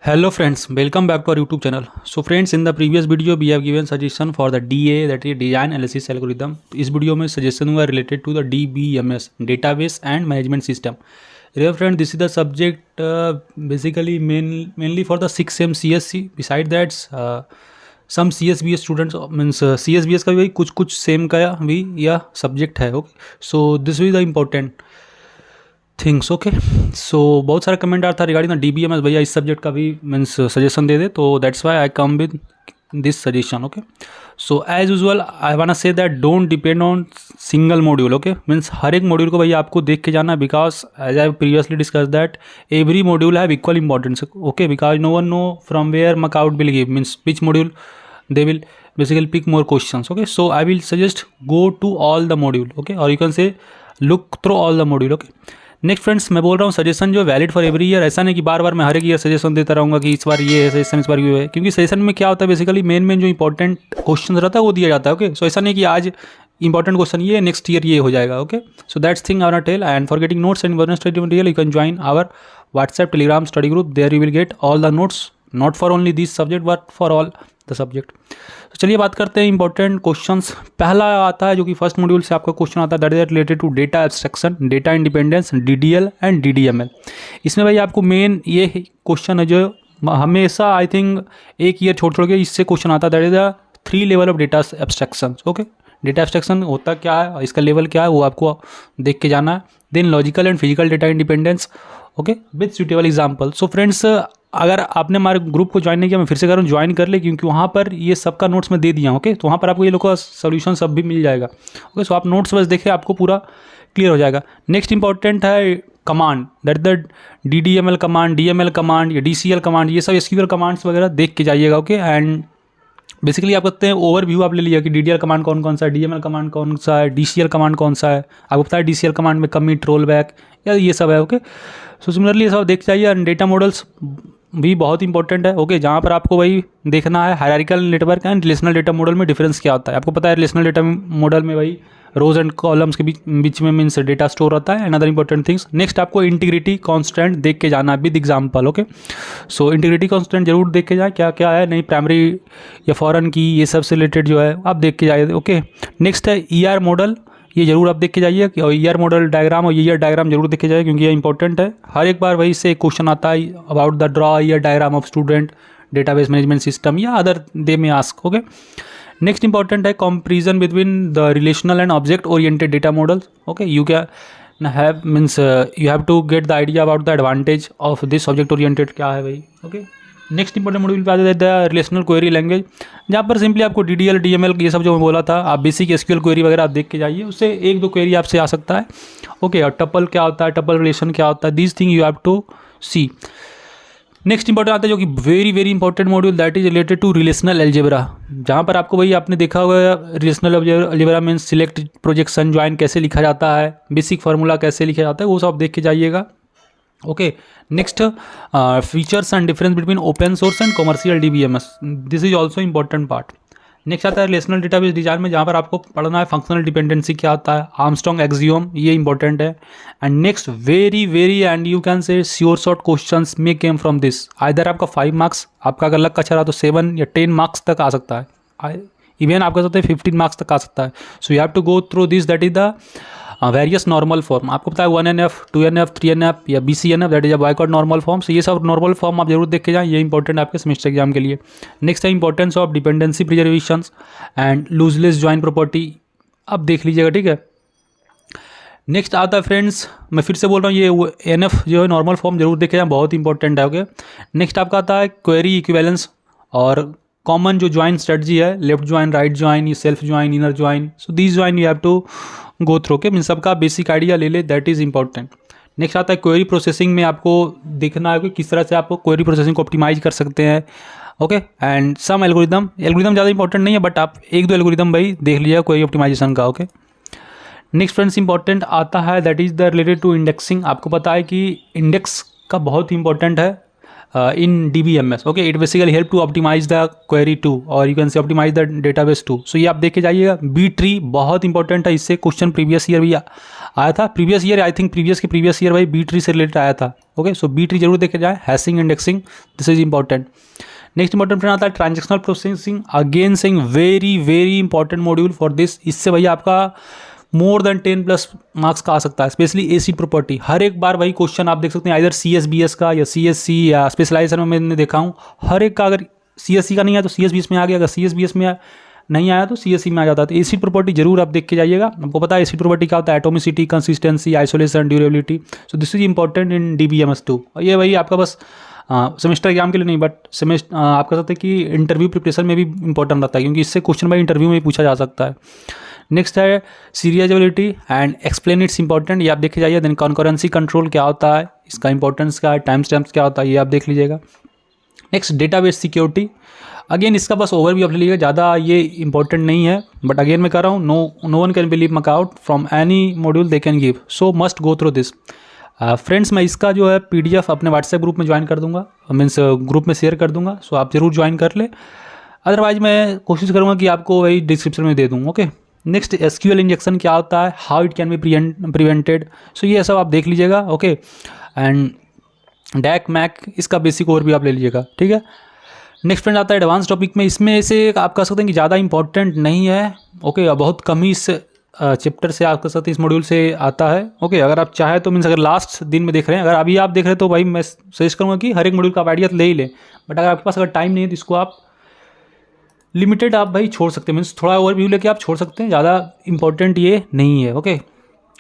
Hello friends, welcome back to our YouTube channel. So friends, in the previous video we have given suggestion for the DA, that is design analysis algorithm. इस video में suggestion हुआ related to the DBMS, database and management system. Dear friend, this is the subject basically mainly for the 6M CSC. Beside that, some CSBS students means CSBS का भी कुछ same का भी यह subject है. Okay, so this is the important things. Okay, so बहुत सारा comment आ रहा था रिगार्डिंग द DBMS, भैया इस सब्जेक्ट का भी मीन्स सजेशन दे दे, तो that's why I come with this suggestion. Okay, so as usual I want say that don't depend on single module. Okay, means हर एक मॉड्यूल को भैया आपको देख के जाना है, because as I previously discuss that every module have equal importance. Okay, because no one know from where मकआउट will give, means which module they will basically pick more questions. Okay, so I will suggest go to all the module. Okay, or you can say look through all the module. Okay, next friends, मैं बोल रहा हूँ suggestion जो valid for every year. ऐसा नहीं कि बार बार मैं हर एक ईयर सजेशन देता रहूँगा कि इस बार ये है सजेशन, इस बार ये है, क्योंकि सजेशन में क्या होता है बेसिकली मेन जो इंपॉर्टेंट क्वेश्चन रहता है वो दिया जाता है. ओके, सो ऐसा नहीं कि आज इंपॉर्टेंट क्वेश्चन ये नेक्स्ट ईयर ये हो जाएगा. Okay, so that's thing our tell. And for getting notes and bonus study material you can join our WhatsApp Telegram study group. There you will get all the notes, not for only this subject but for all the subject. तो चलिए बात करते हैं important questions. पहला आता है जो कि फर्स्ट मॉड्यूल से आपका क्वेश्चन आता है, that is related to data abstraction, data independence, DDL and DDML. इसमें भाई आपको मेन ये क्वेश्चन है जो हमेशा आई थिंक एक ईयर छोड़ के इससे क्वेश्चन आता है, that is the 3 level of data abstraction. Okay, data abstraction होता क्या है और इसका लेवल क्या है वो आपको देख के जाना है. Then logical and physical data independence, okay, with suitable example. So friends, अगर आपने हमारे ग्रुप को ज्वाइन नहीं किया, मैं फिर से कह रहा हूँ ज्वाइन कर ले, क्योंकि वहाँ पर ये सबका नोट्स मैं दे दिया. ओके, तो वहाँ पर आपको ये लोग का सोल्यूशन सब भी मिल जाएगा. ओके, सो आप नोट्स बस देखें, आपको पूरा क्लियर हो जाएगा. नेक्स्ट इंपॉर्टेंट है command, that the DDML command, DML command या DCL कमांड, ये सब SQL कमांड्स वगैरह देख के जाइएगा. ओके, एंड बेसिकली आप कहते हैं ओवरव्यू आप ले लीजिए कि DDL कमांड कौन कौन सा है, DML कमांड कौन सा है, DCL कमांड कौन सा है. आपको पता है DCL कमांड में कमिट, रोल बैक या ये सब है. ओके, सो सिमिलरली ये सब देख जाइए. एंड डेटा मॉडल्स भी बहुत इंपॉर्टेंट है. ओके, जहाँ पर आपको वही देखना है hierarchical network and relational data model में डिफरेंस क्या होता है. आपको पता है रिलेशनल डेटा मॉडल में वही रोज एंड कॉलम्स के बीच में मीन्स डेटा स्टोर होता है. And other important things. Next आपको इंटीग्रिटी कांस्टेंट देख के जाना है with example. Okay, so integrity constant जरूर देख के जाए, क्या क्या है, नहीं प्राइमरी या फॉरेन की, ये सब से रिलेटेड जो है आप देख के जाइए. ओके, नेक्स्ट है ER मॉडल, ये जरूर आप देख के जाइए कि ER मॉडल डायग्राम और ER डायग्राम जरूर देख के जाइए, क्योंकि ये इंपॉर्टेंट है. हर एक बार वही से क्वेश्चन आता है about the draw ER diagram of student database management system या other they may ask. Okay, next important है comparison between the relational and object oriented data models. Okay, you can have means you have to get the idea about the advantage of this object oriented क्या है भाई. Okay, next important module पे आ जाता है relational query language, जहाँ पर simply आपको DDL DML ये सब जो मैं बोला था, आप बेसिक SQL क्वेरी वगैरह आप देख के जाइए, उससे 1-2 क्वेरी आपसे आ सकता है. ओके, और टपल क्या होता है, टपल रिलेशन क्या होता है, this thing you have to see. Next important आता है जो कि very very important module, that is related to relational algebra, जहाँ पर आपको वही आपने देखा होगा relational algebra means select, projection, join कैसे लिखा जाता है, बेसिक फार्मूला कैसे लिखा जाता है, वो सब देख के जाइएगा. Okay, next features and difference between open source and commercial DBMS, this is also important part. Next आता है रिलेशनल डेटाबेस डिजाइन में, जहाँ पर आपको पढ़ना है फंक्शनल डिपेंडेंसी क्या होता है, आर्मस्ट्रॉन्ग एक्सियोम, ये इंपॉर्टेंट है. And next very very and you can say sure short questions may came from this. Either आपका 5 मार्क्स, आपका अगर लक अच्छा रहा तो 7 या 10 मार्क्स तक आ सकता है, इवन आप कह सकते हैं 15 मार्क्स तक आ सकता है. So you have to go through this, that is the various normal form. आपको पता है 1NF, 2NF, 3NF या BCNF, that is a Boyce Codd normal form. So ये सब नॉर्मल फॉर्म आप जरूर देख के जाएं, ये इंपॉर्टेंट है आपके सेमेस्टर एग्जाम के लिए. नेक्स्ट है importance of dependency preservations and lossless join property, अब देख लीजिएगा. ठीक है, नेक्स्ट आता है फ्रेंड्स, मैं फिर से बोल रहा हूँ ये NF जो है नॉर्मल फॉर्म जरूर देखे जाएं, बहुत इंपॉर्टेंट है. ओके, नेक्स्ट आपका आता है क्वेरी इक्विवेलेंस और कॉमन जो ज्वाइन स्ट्रेटजी है, left join, right join, self join, inner join. So this join you have to go through. के मीन सबका बेसिक आइडिया ले ले, दैट इज इंपॉर्टेंट. नेक्स्ट आता है क्वेरी प्रोसेसिंग में, आपको देखना है कि किस तरह से आपको क्वेरी प्रोसेसिंग को ऑप्टिमाइज कर सकते हैं. ओके, एंड सम एल्गोरिदम ज़्यादा इंपॉर्टेंट नहीं है, बट आप 1-2 एल्गोरिदम भाई देख लीजिए क्वेरी ऑप्टिमाइजेशन का. ओके, नेक्स्ट फ्रेंड्स इंपॉर्टेंट आता है that is the related to indexing. आपको पता है कि इंडेक्स का बहुत इंपॉर्टेंट है in DBMS. Okay, it basically help to optimize the query too, or you can say optimize the database too. So ये आप देख के जाइएगा. B tree बहुत इंपॉर्टेंट है, इससे क्वेश्चन प्रीवियस ईयर भी आया था. Previous year I think previous के प्रीवियस ईयर भाई B tree से रिलेटेड आया था. ओके, सो B tree जरूर देखे जाए. Hashing, indexing, this is important. Next important friend आता है transactional processing. Again saying very very important module for this. इससे भैया आपका मोर देन 10+ मार्क्स का आ सकता है, स्पेशली एसिड प्रॉपर्टी. हर एक बार वही क्वेश्चन आप देख सकते हैं, इधर CSBS का या CSC या स्पेशलाइजेशन में मैंने देखा हूँ. हर एक का अगर CSC का नहीं आया तो CSBS में आ गया, अगर CSBS में नहीं आया तो CSC में आ जाता है. तो एसिड प्रॉपर्टी जरूर आप देख के जाइएगा. आपको पता है एसिड प्रॉपर्टी क्या होता है? Atomicity, consistency, isolation, durability. So this is important in DBMS 2. और ये भाई आपका बस सेमेस्टर एग्जाम के लिए नहीं, बट सेमेस्टर आप कह सकते हैं कि इंटरव्यू प्रिपरेशन में भी इंपॉर्टेंट रहता है, क्योंकि इससे क्वेश्चन भाई इंटरव्यू में पूछा जा सकता है. नेक्स्ट है सीरियबिलिटी एंड एक्सप्लेन इट्स इंपॉर्टेंट. ये आप देख जाइए. देन कॉन्करेंसी कंट्रोल क्या होता है, इसका इंपॉर्टेंस क्या है, टाइम स्टैम्प्स क्या होता है, ये आप देख लीजिएगा. Next database security. अगेन इसका बस ओवरव्यू आप ले लीजिएगा, ज़्यादा ये इंपॉर्टेंट नहीं है, बट अगेन मैं कह रहा हूँ नो वन कैन बिलीव मकआउट from any module they can give, so must go through this. Friends मैं इसका जो है PDF अपने व्हाट्सएप ग्रुप में ज्वाइन कर दूंगा, मीन्स ग्रुप में शेयर कर दूंगा. सो आप जरूर ज्वाइन कर ले. अदरवाइज मैं कोशिश करूँगा कि आपको वही डिस्क्रिप्शन में दे दूँ. ओके. नेक्स्ट SQL इंजेक्शन क्या होता है, how it can be prevented. So ये सब आप देख लीजिएगा. ओके. एंड डैक मैक इसका बेसिक ओवर भी आप ले लीजिएगा. ठीक है. नेक्स्ट फ्रेंड आता है एडवांस टॉपिक में. इसमें से आप कह सकते हैं कि ज़्यादा इंपॉर्टेंट नहीं है. ओके. बहुत कम ही इस चैप्टर से आप कह सकते हैं, इस मॉड्यूल से आता है. ओके. अगर आप चाहें तो मीन्स अगर लास्ट दिन में देख रहे हैं, अगर अभी आप देख रहे हैं तो भाई मैं सजेस्ट करूँगा कि हर एक मॉड्यूल का आप आइडिया ले ही लें. बट अगर आपके पास अगर टाइम नहीं है तो इसको आप लिमिटेड आप भाई छोड़ सकते हैं, मीन्स थोड़ा ओवरव्यू लेके आप छोड़ सकते हैं, ज़्यादा इंपॉर्टेंट ये नहीं है. Okay.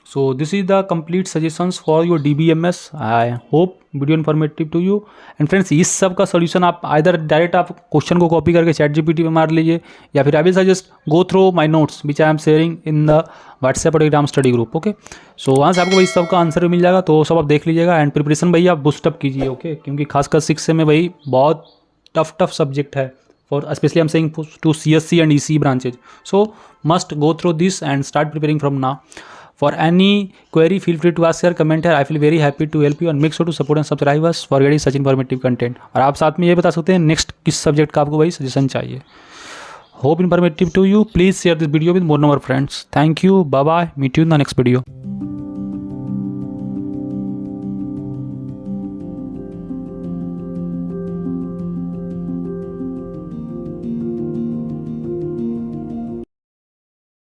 So this is the complete suggestions for your DBMS. I hope video informative to you. And friends इस सब का सोल्यूशन आप आइदर डायरेक्ट आप क्वेश्चन को कॉपी करके ChatGPT में मार लीजिए, या फिर I will suggest go through my notes which I am sharing in the WhatsApp और Telegram study group. Okay. So वहाँ से आपको भाई सब का आंसर मिल जाएगा, तो सब आप देख लीजिएगा. एंड प्रिपरेशन भाई आप बूस्टअप कीजिए. ओके. क्योंकि खासकर 6 से में भाई बहुत टफ सब्जेक्ट है, for especially I'm saying to CSC and EC branches. So must go through this and start preparing from now. For any query, feel free to ask your comment here. I feel very happy to help you, and make sure to support and subscribe us for getting such informative content. और आप साथ में ये बता सकते हैं next किस subject का आपको भाई सजेशन चाहिए. Hope informative to you. Please share this video with more number of friends. Thank you. Bye bye. Meet you in the next video.